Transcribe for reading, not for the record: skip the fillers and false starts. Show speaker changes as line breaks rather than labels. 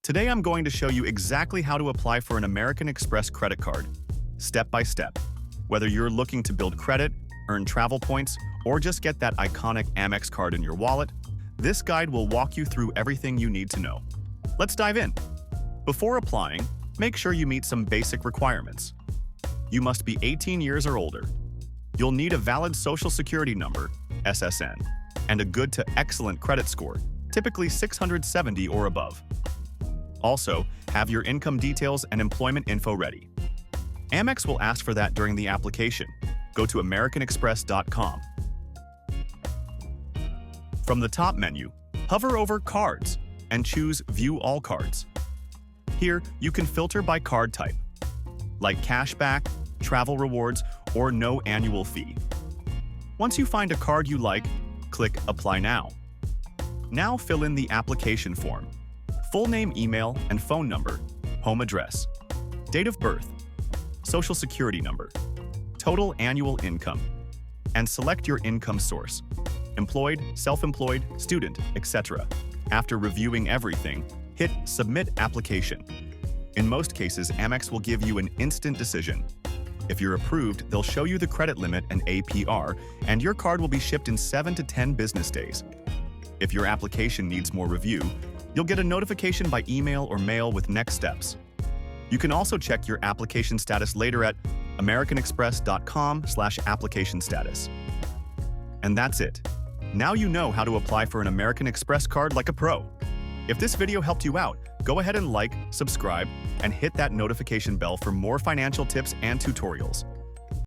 Today I'm going to show you exactly how to apply for an American Express credit card, step by step. Whether you're looking to build credit, earn travel points, or just get that iconic AMEX card in your wallet, this guide will walk you through everything you need to know. Let's dive in. Before applying, make sure you meet some basic requirements. You must be 18 years or older. You'll need a valid Social Security number, SSN, and a good to excellent credit score, typically 670 or above. Also, have your income details and employment info ready. Amex will ask for that during the application. Go to americanexpress.com. From the top menu, hover over Cards and choose View All Cards. Here, you can filter by card type, like cashback, travel rewards, or no annual fee. Once you find a card you like, click Apply Now. Now fill in the application form. Full name, email, and phone number, home address, date of birth, social security number, total annual income, and select your income source, employed, self-employed, student, etc. After reviewing everything, hit Submit Application. In most cases, Amex will give you an instant decision. If you're approved, they'll show you the credit limit and APR, and your card will be shipped in 7 to 10 business days. If your application needs more review, you'll get a notification by email or mail with next steps. You can also check your application status later at americanexpress.com/application status. And that's it. Now you know how to apply for an American Express card like a pro. If this video helped you out, go ahead and like, subscribe, and hit that notification bell for more financial tips and tutorials.